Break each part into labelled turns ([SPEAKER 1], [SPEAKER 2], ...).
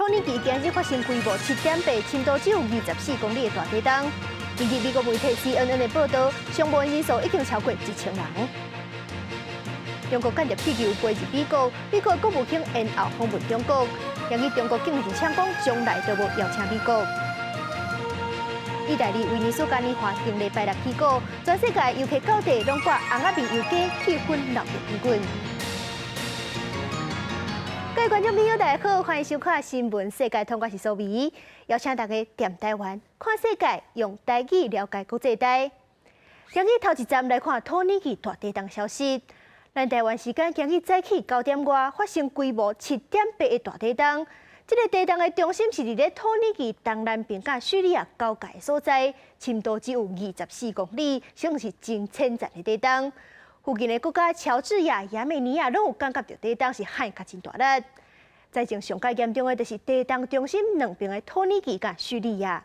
[SPEAKER 1] 托尼基今日发生规模7.8、深度只有24公里的大地震。根据美国媒体 CNN 的报道，伤亡人数已经超过1000人。中国间谍气球飞入美国，美国国务卿延后访问中国，由于中国竟然是抢讲将来都无邀请美国。意大利威尼斯嘉年华定礼拜六起过，全世界游客到地拢挂红仔面油鸡，气氛闹热滚滚。各位观众朋友，大家好，欢迎收看《新闻世界通》，我是苏眉，邀请大家踮台湾看世界，用台语了解国际台。今日头一站来看托尼基大地震消息。咱台湾时间今日早起9点外发生规模7.8的大地震。这个地震的中心是伫咧托尼基东南边甲叙利亚交界所在，深度只有24公里，算是真浅层的地震。附近的国家乔治亚、亚美尼亚拢有感觉到地震是撼较真大力。灾情上较严重的就是地震中心两边的托尼基甲叙利亚。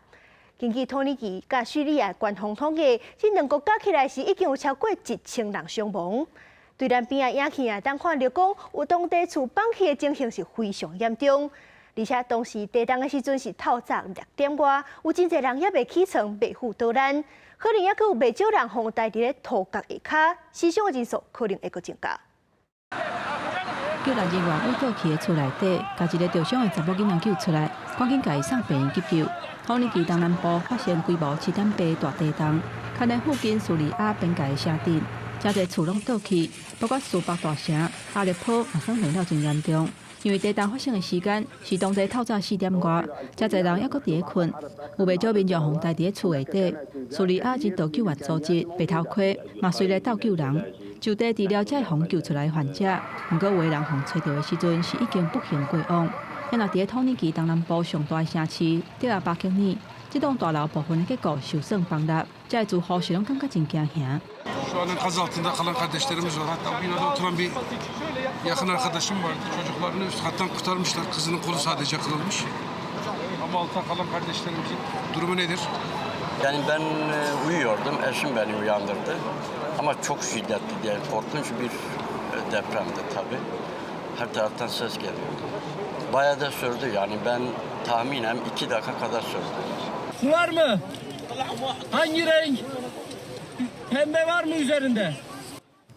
[SPEAKER 1] 根据托尼基甲叙利亚官方统计，这两国加起来是已经有超过1000人伤亡。对咱边仔影片啊，当看到讲有当地厝放弃的情形是非常严重。而且当时地震的时阵是透早6点外，有真侪人也未起床，未赴逃难，可能也佫有未少人风待伫咧土角下骹，死伤的人数可能会佫增加。
[SPEAKER 2] 救援人员为倒去的厝内底，把一个受伤的查某囡仔救出来，赶紧甲伊送病院急救。托尼基东南部发生规模7.8大地震，看在附近叙利亚边界的城镇，真侪厝拢倒去，包括苏北大城、阿勒颇也算冷了真严重。因为地震发生的时间是当地透早4点外，真侪人还佫伫咧困，有未少民众风待伫咧厝下底。叙利亚人道救援组织白头盔嘛随来斗救人，就地治疗才会救出来的患者。不过有的人风吹到的时阵是已经不幸过往。因若伫咧托尼基东南部上大的城市德亚巴克尼，这栋大楼部分的结构受损崩塌，这住户是拢感觉真惊吓。
[SPEAKER 3] Şu an enkaz altında kalan kardeşlerimiz var. Hatta o binada oturan bir yakın arkadaşım vardı. Çocuklarını üst kattan kurtarmışlar. Kızının kolu sadece kırılmış. Ama altta kalan kardeşlerimizin durumu nedir?
[SPEAKER 4] Yani ben uyuyordum, eşim beni uyandırdı. Ama çok şiddetli diye korkunç bir depremdi tabii. Her taraftan ses geliyordu. Bayağı da sürdü yani ben tahminen 2 dakika kadar sürdü.
[SPEAKER 5] Su var mı? Hangi renk? Pembe var mı üzerinde?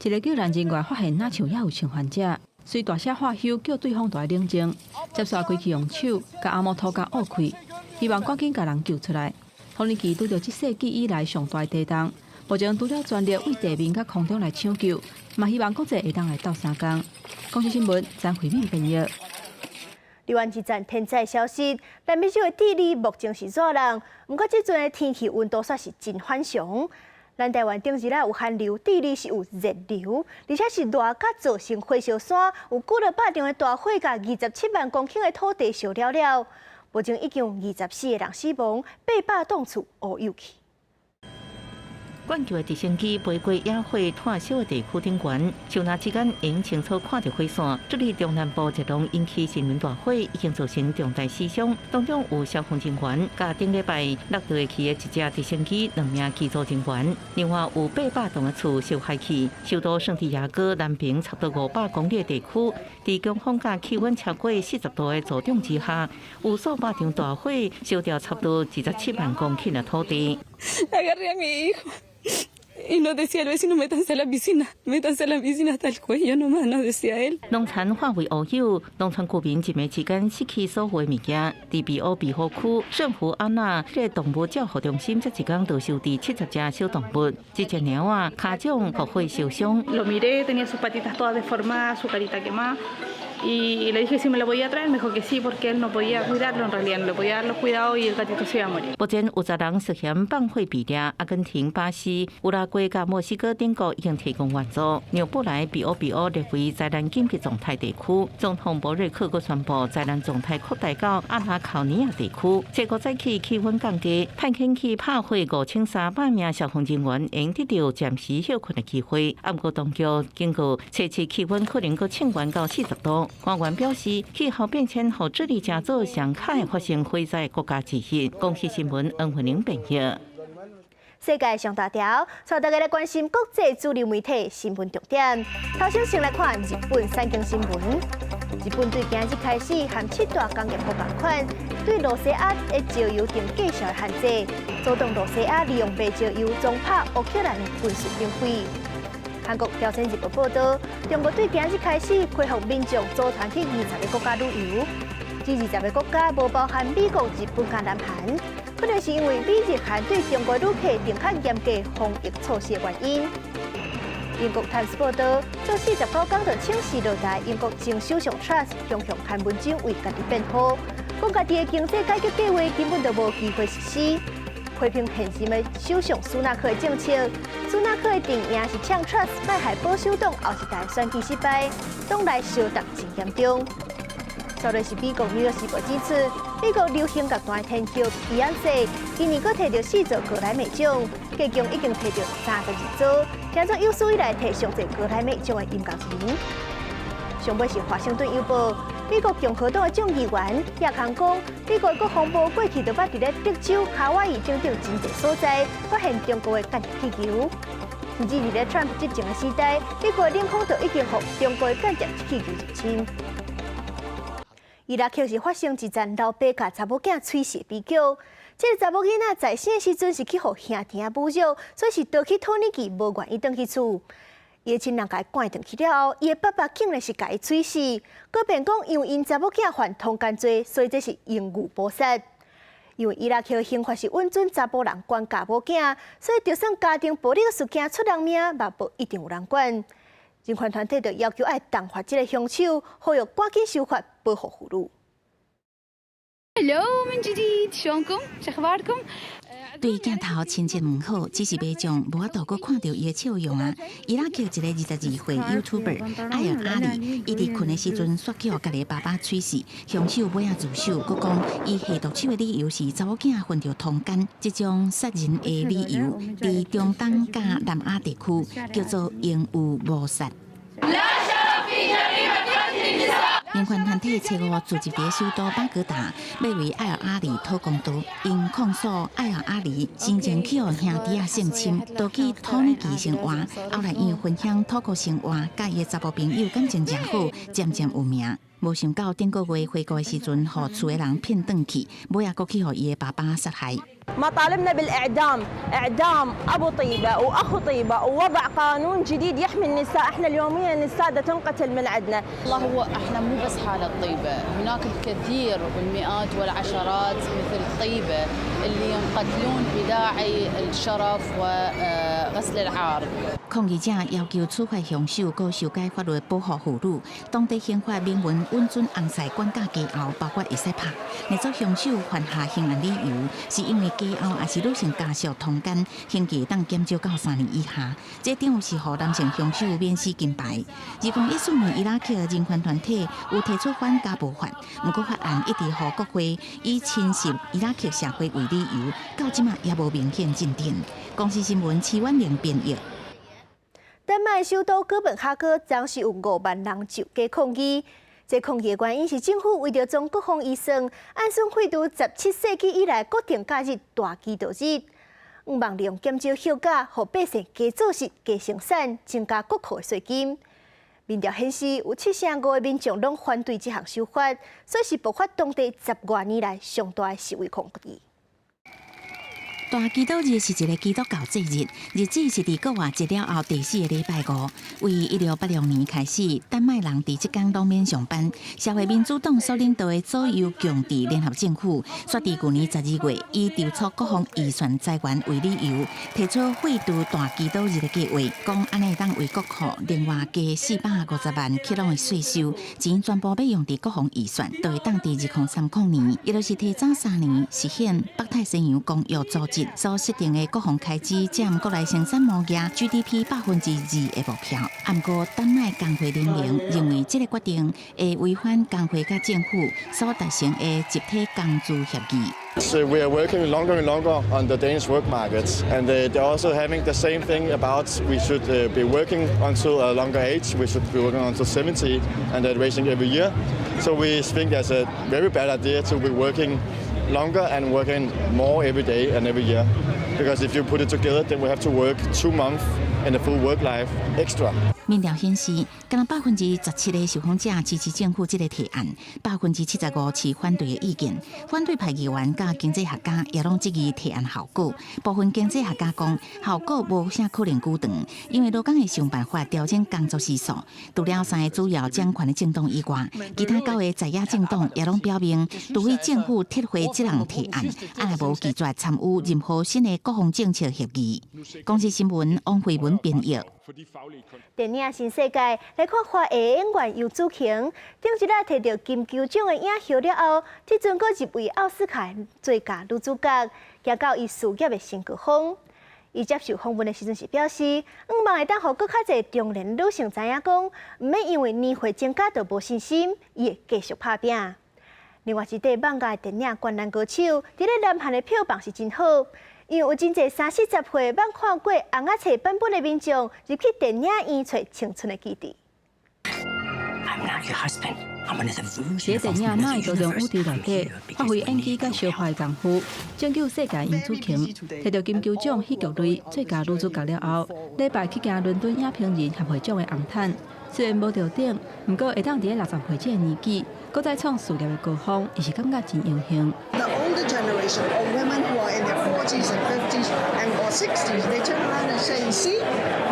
[SPEAKER 2] 一个救援人员发现哪像也有伤患者，随大声喝休叫对方大冷静，接续开启用手甲阿毛头甲捂开，希望赶紧甲人救出来。托尼基拄到这世纪以来上大的地震，目前除了全力为地面甲空中来抢救，嘛希望国际会当来斗相共。公司新闻张惠敏编译。
[SPEAKER 1] 台湾一站天灾消息，南美洲的地理目前是热浪，不过这阵的天气温度煞是真反常。咱台湾顶日有寒流，地理是有热流，而且是热甲造成火烧山，有几落百场的大火，甲27万公顷的土地烧了了。目前已经有24个人死亡，800栋厝乌有去。
[SPEAKER 6] 管桥的直升机飞过野火炭烧的地区顶悬，上那之间用清楚看到火线。这里中南部一栋引起森林大火，已经造成重大死伤，当中有消防人员，甲顶礼拜落地去的一只直升机2名机组人员。另外有800栋的厝受害去。首都圣地亚哥南平差不多500公里的地区，在强风甲气温超过40度的助长之下，有数百场大火烧掉差不多27万公顷的土地。
[SPEAKER 7] Y nos decía el vecino, métanse a la piscina hasta el cuello nomás, nos decía él.
[SPEAKER 6] 农田化为乌有，农村居民一暝之间失去所有的物件。在比欧庇护区圣福安娜这个动物照护中心，这一天就收治70只小动物。这只猫啊，脚掌和会受伤。
[SPEAKER 7] Lo miré, tenía sus patitas todas deformadas, su carita quemada. Y le dije si me lo podía traer, me dijo que sí, porque él no podía cuidarlo, en realidad no le podía dar los cuidados y el gatito se iba a morir.
[SPEAKER 6] 目前有10人涉嫌放火被抓，阿根廷、巴西、乌拉圭甲墨西哥等国已经提供援助。纽布莱比欧列为灾难紧急状态地区，总统博瑞克阁宣布灾难状态扩大到阿拉考尼亚地区。这个早起气温降低，派遣去拍火5300名消防人员，应得到暂时休困的机会。不过当局警告，这次气温可能阁升高到40度。官员表示，气候变迁和智利加州上可能发生火灾国家之一。公司新闻恩惠玲编译。
[SPEAKER 1] 世界上大条，带大家来关心国际主流媒体新闻重点。首先先来看日本产经新闻。日本队今日开始和7大工业国同款，对罗西亚的石油定计数的限制，阻挡罗西亚利用白石油撞破乌克兰的军事经费。韩国朝鲜日报报道，中国队今日开始恢复民众组团去20个国家旅游，这20个国家无包含美国、日本和南韩，可能是因为美日韩对中国旅客定较严格防疫措施的原因。英国《Times》报道，做49天就请示落台，英国前首相 Truss 向韩文章为家己辩护，讲家己的经济改革计划根本就无机会实施。批评现任的首相苏纳克的政策，苏纳克的定赢是呛 Truss 卖害保守党后一代选举失败，党内烧毒真严重。昨日是美国《纽约时报》指出，美国流行乐团天后Beyonce今年阁摕到4座格莱美奖，加共已经摕到32座，成做有史以来摕上侪格莱美奖的音乐人。上尾是《华盛顿邮报》，美国共和党的众议员亚康讲，美国国防部过去就捌伫咧德州、夏威夷等等真侪所在发现中国的间谍气球。甚至伫咧 Trump 执政的时代，美国的领空就已经互中国的间谍气球入侵。伊拉克是发生一桩老爸甲查某囝吹死比较，这个查某囡仔在生的时阵是去互兄弟侮辱，所以是倒去土耳其，无愿意回去厝。伊的亲人甲伊赶回去了后，伊的爸爸竟然是甲伊吹死，佮辩讲因为因查某囝犯通奸罪，所以这是因故谋杀。因为伊拉克的刑法是允准查甫人管家某囝，所以就算家庭暴力的事件出人命，嘛无一定有人管。人权团体就要求爱重罚这个凶手，呼吁赶紧守法，保护妇女。
[SPEAKER 8] 对镜头亲切问好，只是袂将无法度阁看到伊的笑容啊！伊拉克一个22岁 YouTuber 艾尔阿里，伊伫困的时阵刷叫家己爸爸吹死，凶手尾仔自首，阁讲伊下毒手的理由是查某囝犯着通奸，这种杀人的理由，伫中东甲南亚地区叫做应有谋杀。人权团体找5组织伫首都巴格达，要为艾尔阿里讨公道。因控诉艾尔阿里生前去互兄弟性侵，盗去土耳其生活，后来因分享土国生活，甲伊的查某朋友感情真好，渐渐有名。无想到顶个月回国的时阵，互厝的人骗转去，尾仔阁去互伊的爸爸杀害。
[SPEAKER 9] مطالبنا بالإعدام إعدام أبو طيبة وأخو طيبة ووضع قانون جديد يحمي النساء احنا اليوميا النساء تنقتل من عندنا
[SPEAKER 10] والله هو احنا مو بس حالة طيبة هناك الكثير والمئات والعشرات مثل طيبة اللي ينقتلون بداعي الشرف وغسل العار
[SPEAKER 8] 抗议者要求处罚凶手，搁修改法律保护妇女。当地刑法明文允准红塞管教家后，包括会使拍。那做凶手犯下刑案理由，是因为家后也是女性家属通奸，刑期当减少到3年以下。这点有是互男性凶手免死金牌。2014年伊拉克人权团体有提出反家暴法，不过法案一直互国会以侵袭伊拉克社会为理由，到即马也无明显进展。公司新闻齐婉玲编译。
[SPEAKER 1] 丹麦首都哥本哈根当时有5万人上街抗议，这抗议的原因是政府为了将国防预算按顺废除17世纪以来固定假日大祈祷日，希望利用减少休假，让百姓加做事、加生产，增加国库的税金。民调显示，有7%5%的民众拢反对这项修法，所以是爆发当地10多年来上大的示威抗议。
[SPEAKER 8] 大祈祷日是一个基督教节日，日子是伫国外节了后第4个礼拜5。为1686年开始，丹麦人伫即天拢免上班。社会民主党所领导的左右强治联合政府，决伫去年12月以筹措国防预算财源为理由，提出废除大祈祷日的计划，讲安尼当为国库另外加450万克隆的税收，钱全部要用伫国防预算，就会当伫2030年，也就是提早3年实现北太平洋公约组织所设定的国防开支占国内生产毛额 GDP 2%的目标。不过，丹麦工会联盟认为这个决定会违反工会甲政府所达成的集体工资协议。
[SPEAKER 11] So we are working longer and longer on the Danish work markets, and they're also having the same thing about we should be working until a longer age. We should be working until 70, and they're raising every year. So we think that's a very bad idea to be working longer and working more every day and every year. Because if you put it together, then we have to work 2 months in the full work life extra.
[SPEAKER 8] 民调显示，敢若17%的受访者支持政府这个提案，75%持反对的意见。反对派议员甲经济学家也拢质疑提案效果。部分经济学家讲，效果无啥可能久长，因为劳工会想办法调整工作时数。除了3个主要掌权的政党以外，其他9个在野政党也拢表明，除非政府撤回这项提案，也无拒绝参与任何新的国防政策协议。公司新闻王慧文编译。
[SPEAKER 1] 电影《新世界》来看华裔演员游子晴，顶一日摕到金球奖的影后了后，即阵阁入围奥斯卡最佳女主角，行到伊事业的新高峰。伊接受访问的时阵是表示，望会当互更较侪中年女性知影讲，毋免因为年岁增加就无信心，伊会继续拍拼。另外一部网架的电影《灌篮高手》，伫咧南韩的票房是真好。因为有真侪30-40岁捌看过红仔册版本的民众入去电影院找青春的基地。
[SPEAKER 2] 这电影《马的多种舞台》内底，发挥演技甲烧花的功夫，拯救世界游子晴，摕到金球奖戏剧类最佳女主角了后，礼拜去行伦敦影评人协会奖的红毯。虽然无到顶，不过会当伫60岁这个年纪，搁再创事业的高峰，伊是感觉真荣幸。
[SPEAKER 12] The older generation, or women who are in their 40s and 50s or 60s, they turn around and say, "See,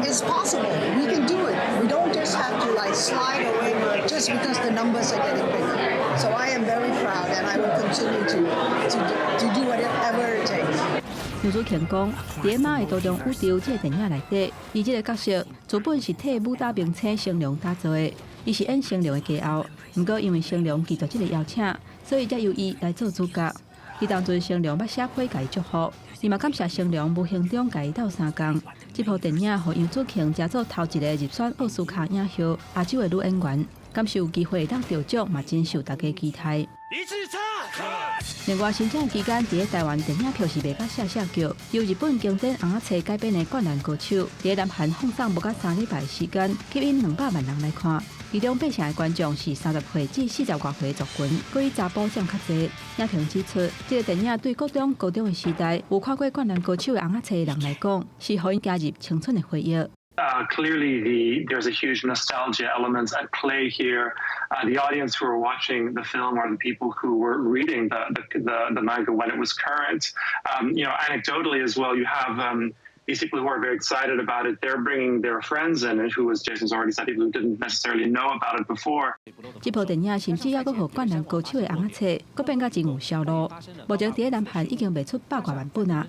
[SPEAKER 12] it's possible. We can do it. We don't just have to like slide away just because the numbers are getting bigger." So I am very proud, and I will continue to do whatever it takes.
[SPEAKER 2] 游子晴讲，伫《马的多种舞台》这个电影内底，伊这个角色原本是替武打名称成龙打造的，伊是演成龙的家后，不过因为成龙拒绝这个邀请，所以才由伊来做主角。伊当阵成龙捌写批甲伊祝福，伊嘛感谢成龙无形中甲伊斗相共。这部电影互游子晴加做头一个入选奥斯卡影后亚洲的女演员，敢是有机会当得奖，嘛真受大家期待。另外，申请期间，伫台湾电影票是卖甲下剧，由日本经典红仔册改编的《灌篮高手》，伫南韩放送无甲3礼拜时间，吸引200万人来看。其中8成的观众是30岁至40外岁族群，过于查甫占较侪。影评指出，这个电影对各种高中的时代有看过《灌篮高手》的红仔册的人来讲，是互因加入青春的回忆。
[SPEAKER 13] Clearly, there's a huge nostalgia element at play here. The audience who are watching the film are the people who were reading the manga when it was current. Anecdotally as well, you have these people who are very excited about it. They're bringing their friends in, and who, as Jason's already said, people who didn't necessarily know about it before.
[SPEAKER 2] 这部电影甚至还佫互《灌篮高手》的红仔册，佫变甲真有销路。目前伫南韩已经卖出100多万本啊。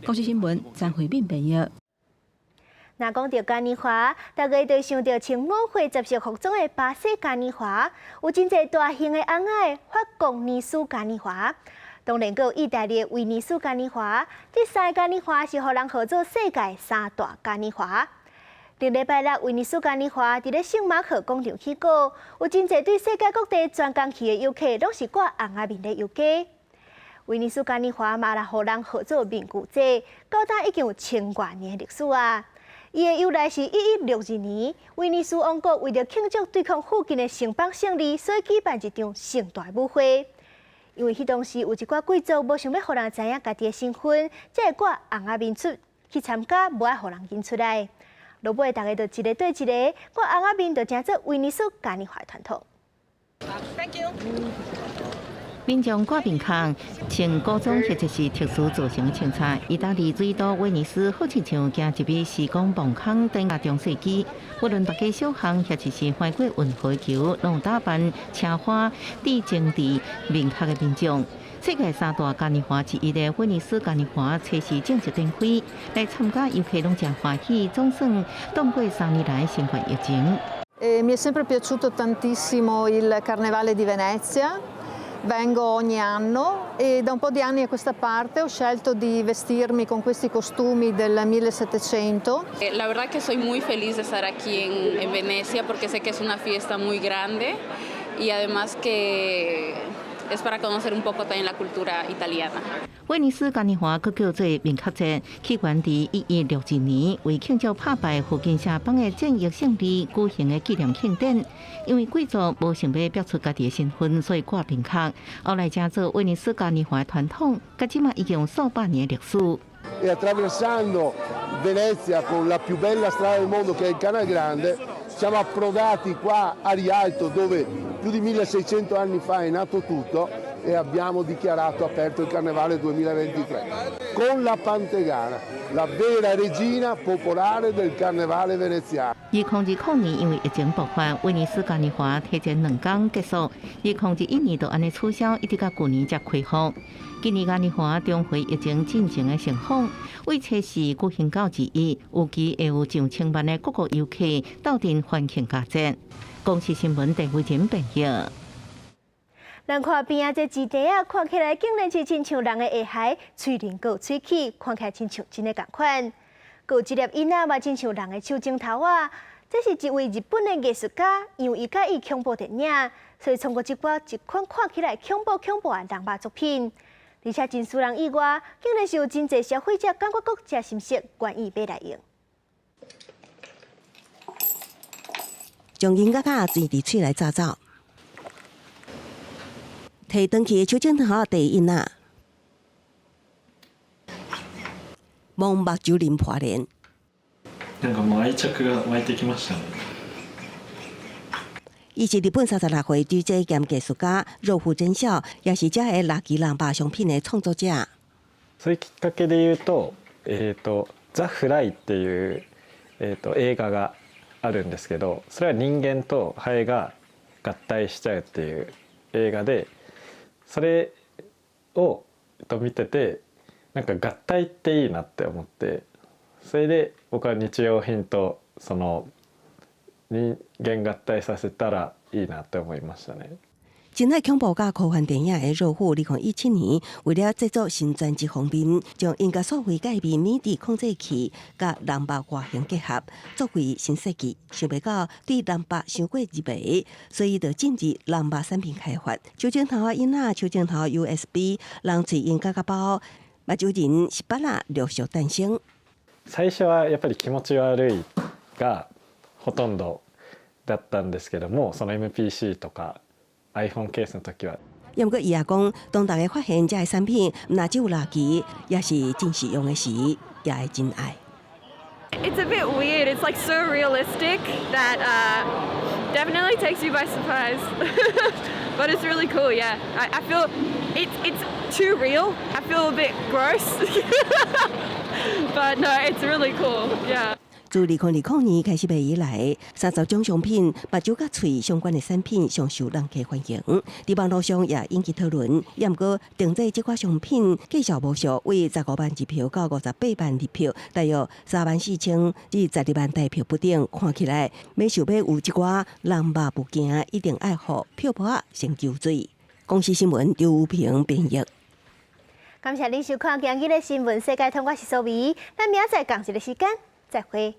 [SPEAKER 2] 公司新闻张惠敏编译。
[SPEAKER 1] 若讲到嘉年华，大家就想到穿舞会习俗服装的巴西嘉年华，有真侪大型的红仔法国尼斯嘉年华，当然阁有意大利的威尼斯嘉年华。这3个嘉年华是互人号做世界3大嘉年华。顶礼拜六，威尼斯嘉年华伫咧圣马可广场起过，有真侪对世界各地专工去的游客，拢是挂红仔面的游街。威尼斯嘉年华嘛，来互人号做面具节，到今已经有1000多年的历史啊。伊的由来是1162年，威尼斯王国为了庆祝对抗附近的城邦胜利，所以举办一场盛大舞会。因为迄当时有一寡贵族无想要互人知影家己的身份，才会挂红仔面出去参加，无爱互人认出来。落尾大家就一个对一个，挂红仔面就成做威尼斯嘉年华传统。
[SPEAKER 12] Thank you.
[SPEAKER 6] 民众挂面孔、穿古装或者是特殊造型的穿插，意大利水都威尼斯好亲像行一笔时光盲空登下中世纪。无论大家小巷或者是翻过运河桥，拢打扮车花、地精地面孔的民众。世界3大嘉年华之一的威尼斯嘉年华，初时正式展开，来参加游客拢真欢喜，总算挡过3年来新冠疫情。
[SPEAKER 14] Mi è sempre piaciuto tantissimo il Carnevale di Venezia. Vengo ogni anno e da un po' di anni a questa parte ho scelto di vestirmi con questi costumi del 1700.
[SPEAKER 7] La verdad que soy muy feliz de estar aquí en Venecia porque sé que es una fiesta muy grande y además que es para conocer un poco también la cultura italiana.
[SPEAKER 6] 威尼斯嘉年华佫叫做面壳节，起源伫1162年，为庆祝打败附近城邦的战役胜利举行的纪念庆典。因为贵族无想要表出家己的身份，所以挂面壳。后来成做威尼斯嘉年华的传统，甲即马已经有数百年的历史。
[SPEAKER 15] E attraversando Venezia con la più bella strada del mondo che è il Canal Grande, siamo approdati qua a Rialto dove più di 1600 anni fa è nato tutto e abbiamo dichiarato aperto il Carnevale 2023 con la Pantegana, la vera regina popolare del Carnevale veneziano。
[SPEAKER 6] 2020年因为疫情爆发，威尼斯嘉年华提前2天结束，2021年就安尼取消，一直到去年才开放。今年嘉年华重回疫情进程的盛况，为测试举行到2月，预计会有上千万的各国游客到店欢庆佳节。公视新闻陈慧珍报道。
[SPEAKER 1] 咱看边啊，这鸡蛋啊，看起来竟然是亲像人的下海，喙鳞有喙齿，看起来亲像真的同款。有一粒囡仔嘛，亲像人的手指头啊。这是一位日本的艺术家，因为伊介意恐怖电影，所以创作一款看起来恐怖的人肉作品。而且真使人意外，竟然是有真侪消费者感觉讲真心实，愿意买来用。
[SPEAKER 16] 将银角仔钻伫喙内走走，摕回去的手指头第一仔，望目睭鳞破裂。
[SPEAKER 17] なんかもう愛着が湧いてきましたね。
[SPEAKER 16] 伊是日本36岁DJ兼艺術家肉户真孝，也是这个垃圾人肉商品的創作者。
[SPEAKER 17] そういうきっかけで言うと、ザ・フライっていう、映画があるんですけど、それは人間とハエが合体しちゃうっていう映画で、それを見てて、なんか合体っていいなって思って。それで僕は日用品とその人間合体させたらいいなって思いましたね。
[SPEAKER 16] 真爱恐怖甲科幻电影的肉户，2017年为了制作新专辑封面，将因甲所谓改变迷笛控制器甲人肉外形结合，作为新设计。想袂到对人肉伤过入迷，所以就进入人肉产品开发。手指头影仔、手指头 USB、人喙因角包，目睭人18仔陆续诞生。
[SPEAKER 17] 最初はやっぱり気持ち悪いがほとんどだったんですけども、その MPC とか iPhone ケースの時は。
[SPEAKER 16] 不过伊也讲，当大家发现这个产品唔只只有垃圾，也是真实用的时，也会真爱。
[SPEAKER 18] It's a bit weird. It's like so realistic that definitely takes you by surprise. But it's really cool. Yeah, I feel it's too real. I feel a bit gross. But no, it's really cool. Yeah.
[SPEAKER 16] 自2020年开始卖以来，30种商品、目睭甲喙相关的产品上受人客欢迎。伫网络上也引起讨论。也毋过，定制这款商品计价无俗，为15万一票到58万二票，大约34000至12万大票不等。看起来，每想要有这寡人肉物件，一定爱互票婆先求水。公视新闻刘平编译。
[SPEAKER 1] 感谢您收看今日的新闻世界通，我是苏薇，咱明仔载同一个时间再会。